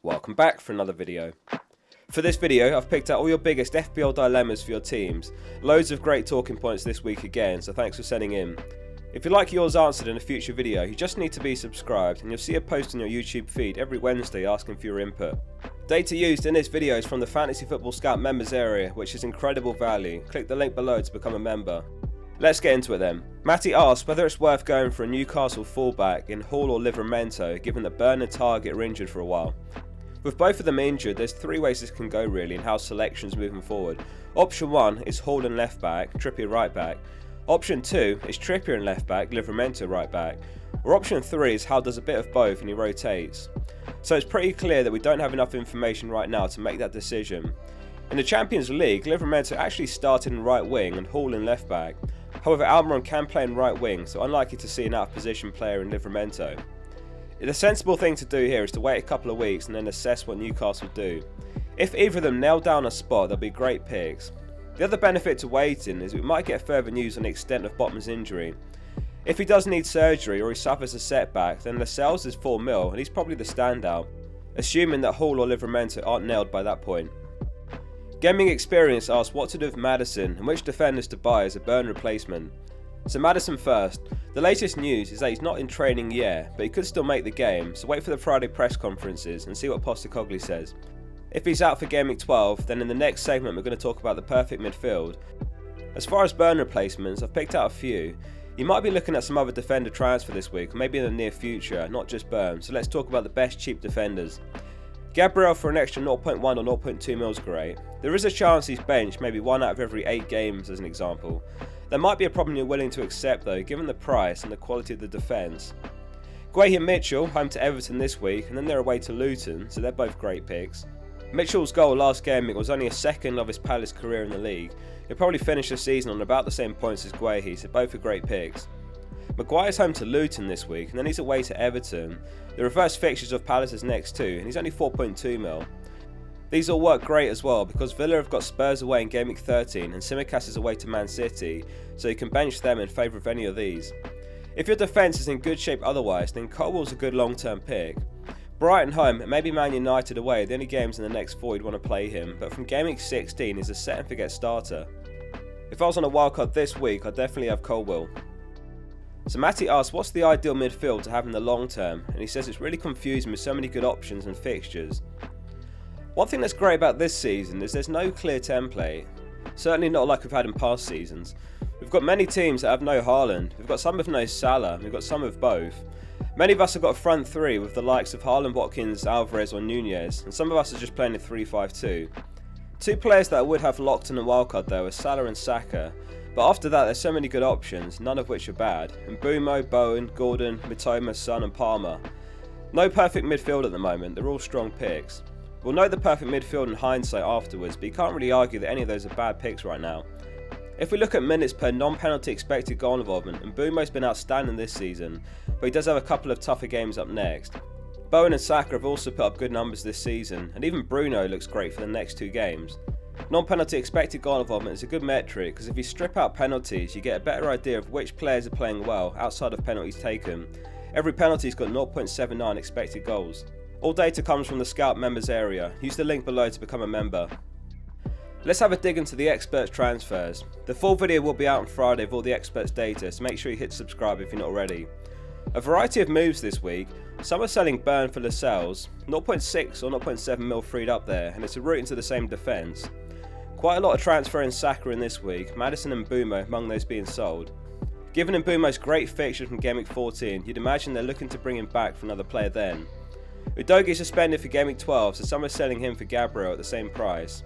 Welcome back for another video. For this video, I've picked out all your biggest FPL dilemmas for your teams. Loads of great talking points this week again, so thanks for sending in. If you'd like yours answered in a future video, you just need to be subscribed and you'll see a post on your YouTube feed every Wednesday asking for your input. Data used in this video is from the Fantasy Football Scout members area, which is incredible value. Click the link below to become a member. Let's get into it then. Matty asks whether it's worth going for a Newcastle fullback in Hall or Livramento, given that Burn and Target are injured for a while. With both of them injured, there's three ways this can go really in how selections moving forward. Option 1 is Hall and left back, Trippier right back. Option 2 is Trippier and left back, Livramento right back. Or option 3 is Hal does a bit of both and he rotates. So it's pretty clear that we don't have enough information right now to make that decision. In the Champions League, Livramento actually started in right wing and Hall in left back. However, Almiron can play in right wing, so unlikely to see an out of position player in Livramento. The sensible thing to do here is to wait a couple of weeks and then assess what Newcastle do. If either of them nail down a spot, they'll be great picks. The other benefit to waiting is we might get further news on the extent of Botman's injury. If he does need surgery or he suffers a setback, then Lascelles is 4 mil and he's probably the standout, assuming that Hall or Livramento aren't nailed by that point. Gaming Experience asks what to do with Maddison and which defenders to buy as a Burn replacement. So Maddison first. The latest news is that he's not in training yet, but he could still make the game, so wait for the Friday press conferences and see what Postecoglou says. If he's out for Gameweek 12, then in the next segment we're going to talk about the perfect midfield. As far as Burn replacements, I've picked out a few. You might be looking at some other defender transfer this week, or maybe in the near future, not just Burn, so let's talk about the best cheap defenders. Gabriel for an extra 0.1 or 0.2 mil is great. There is a chance he's benched maybe 1 out of every 8 games as an example. There might be a problem you're willing to accept though, given the price and the quality of the defence. Guehi and Mitchell, home to Everton this week, and then they're away to Luton, so they're both great picks. Mitchell's goal last game was only a second of his Palace career in the league. He'll probably finish the season on about the same points as Guehi, so both are great picks. Maguire's home to Luton this week, and then he's away to Everton. The reverse fixtures of Palace's next two, and he's only 4.2 mil. These all work great as well because Villa have got Spurs away in Gameweek 13 and Tsimikas is away to Man City, so you can bench them in favour of any of these. If your defence is in good shape otherwise, then Colwell's a good long-term pick. Brighton home and maybe Man United away are the only games in the next 4 you'd want to play him, but from Gameweek 16 he's a set and forget starter. If I was on a wildcard this week, I'd definitely have Colwell. So Matty asks what's the ideal midfield to have in the long term, and he says it's really confusing with so many good options and fixtures. One thing that's great about this season is there's no clear template, certainly not like we've had in past seasons. We've got many teams that have no Haaland, we've got some with no Salah, we've got some with both. Many of us have got a front three with the likes of Haaland, Watkins, Alvarez or Nunez, and some of us are just playing a 3-5-2. Two players that I would have locked in a wildcard though are Salah and Saka, but after that there's so many good options, none of which are bad, and Mbeumo, Bowen, Gordon, Mitoma, Son and Palmer. No perfect midfield at the moment, they're all strong picks. We'll know the perfect midfield in hindsight afterwards, but you can't really argue that any of those are bad picks right now. If we look at minutes per non-penalty expected goal involvement, Mbeumo's been outstanding this season, but he does have a couple of tougher games up next. Bowen and Saka have also put up good numbers this season, and even Bruno looks great for the next 2 games. Non-penalty expected goal involvement is a good metric because if you strip out penalties, you get a better idea of which players are playing well outside of penalties taken. Every penalty's got 0.79 expected goals. All data comes from the Scout members area. Use the link below to become a member. Let's have a dig into the experts transfers. The full video will be out on Friday with all the experts data, so make sure you hit subscribe if you're not already. A variety of moves this week. Some are selling Burn for Lascelles, 0.6 or 0.7 mil freed up there, and it's a route into the same defence. Quite a lot of transferring Saka in this week, Maddison and Mbeumo among those being sold. Given Mbeumo's great fixture from Gameweek 14, you'd imagine they're looking to bring him back for another player then. Udogie is suspended for Gameweek 12, so some are selling him for Gabriel at the same price.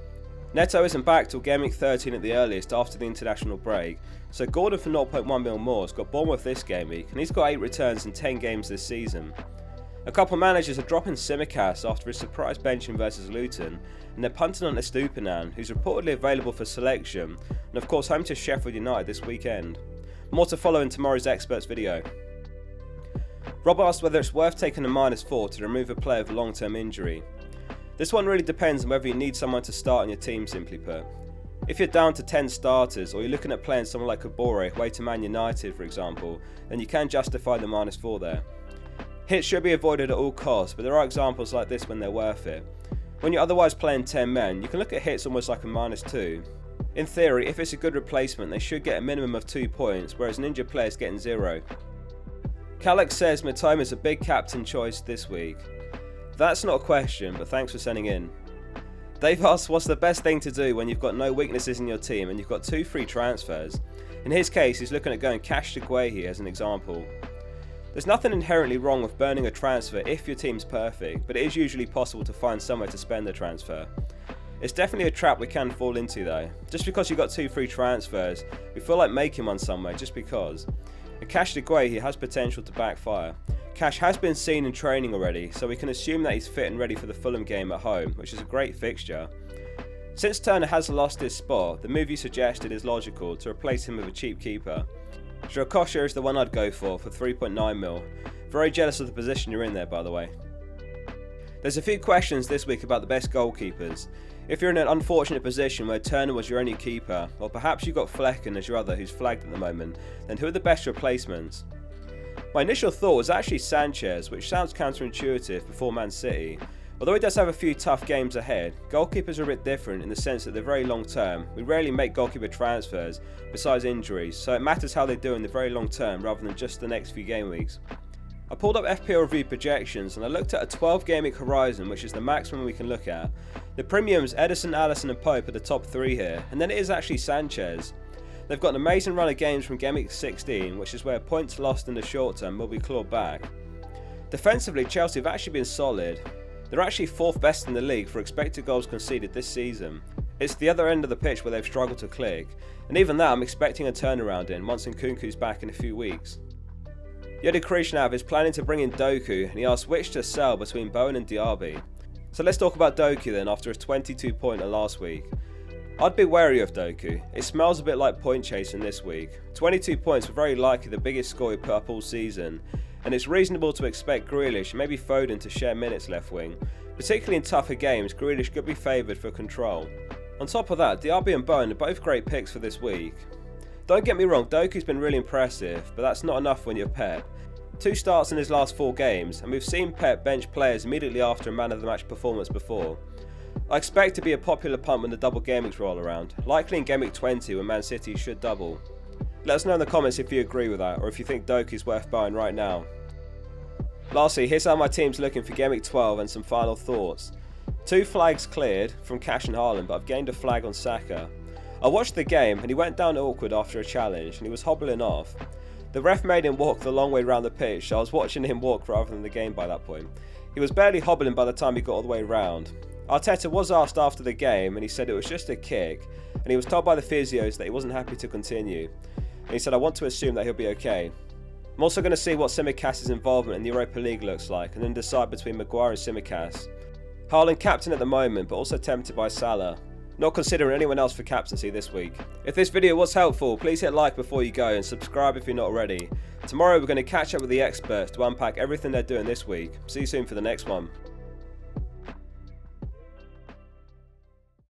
Neto isn't back till Gameweek 13 at the earliest after the international break, so Gordon for 0.1 mil more has got Bournemouth this game week, and he's got 8 returns in 10 games this season. A couple of managers are dropping Tsimikas after his surprise benching versus Luton, and they're punting on Estupinan, who's reportedly available for selection, and of course home to Sheffield United this weekend. More to follow in tomorrow's experts video. Rob asked whether it's worth taking a -4 to remove a player with a long-term injury. This one really depends on whether you need someone to start on your team, simply put. If you're down to 10 starters, or you're looking at playing someone like Kabore away to Man United for example, then you can justify the -4 there. Hits should be avoided at all costs, but there are examples like this when they're worth it. When you're otherwise playing 10 men, you can look at hits almost like a -2. In theory, if it's a good replacement, they should get a minimum of 2 points, whereas an injured player is getting 0. Calix says Matoma is a big captain choice this week. That's not a question, but thanks for sending in. Dave asks what's the best thing to do when you've got no weaknesses in your team and you've got 2 free transfers. In his case, he's looking at going cash to Guehi as an example. There's nothing inherently wrong with burning a transfer if your team's perfect, but it is usually possible to find somewhere to spend a transfer. It's definitely a trap we can fall into though. Just because you've got 2 free transfers, we feel like making one somewhere just because. And Cash de Guehi has potential to backfire. Cash has been seen in training already, so we can assume that he's fit and ready for the Fulham game at home, which is a great fixture. Since Turner has lost his spot, the move you suggested is logical to replace him with a cheap keeper. Jokosha is the one I'd go for 3.9 mil. Very jealous of the position you're in there, by the way. There's a few questions this week about the best goalkeepers. If you're in an unfortunate position where Turner was your only keeper, or perhaps you've got Flecken as your other who's flagged at the moment, then who are the best replacements? My initial thought was actually Sanchez, which sounds counterintuitive before Man City. Although he does have a few tough games ahead, goalkeepers are a bit different in the sense that they're very long term. We rarely make goalkeeper transfers besides injuries, so it matters how they do in the very long term rather than just the next few game weeks. I pulled up FPL review projections and I looked at a 12 game week horizon, which is the maximum we can look at. The premiums Ederson, Alisson and Pope are the top 3 here, and then it is actually Sanchez. They've got an amazing run of games from Game Week 16, which is where points lost in the short term will be clawed back. Defensively, Chelsea have actually been solid. They're actually 4th best in the league for expected goals conceded this season. It's the other end of the pitch where they've struggled to click, and even that I'm expecting a turnaround in once Nkunku's back in a few weeks. Yodi Krishnav is planning to bring in Doku, and he asks which to sell between Bowen and Diaby. So let's talk about Doku then after his 22-pointer last week. I'd be wary of Doku. It smells a bit like point chasing this week. 22 points were very likely the biggest score he put up all season, and it's reasonable to expect Grealish and maybe Foden to share minutes left wing. Particularly in tougher games, Grealish could be favoured for control. On top of that, Diaby and Bowen are both great picks for this week. Don't get me wrong, Doku's been really impressive, but that's not enough when you're Pep. 2 starts in his last 4 games, and we've seen Pep bench players immediately after a man of the match performance before. I expect to be a popular punt when the double game weeks roll around, likely in Game Week 20 when Man City should double. Let us know in the comments if you agree with that, or if you think Doku's worth buying right now. Lastly, here's how my team's looking for Game Week 12 and some final thoughts. 2 flags cleared from Cash and Haaland, but I've gained a flag on Saka. I watched the game and he went down awkward after a challenge and he was hobbling off. The ref made him walk the long way around the pitch, so I was watching him walk rather than the game by that point. He was barely hobbling by the time he got all the way round. Arteta was asked after the game and he said it was just a kick, and he was told by the physios that he wasn't happy to continue. And he said, I want to assume that he'll be okay. I'm also going to see what Tsimikas' involvement in the Europa League looks like and then decide between Maguire and Tsimikas. Haaland captain at the moment, but also tempted by Salah. Not considering anyone else for captaincy this week. If this video was helpful, please hit like before you go and subscribe if you're not already. Tomorrow we're going to catch up with the experts to unpack everything they're doing this week. See you soon for the next one.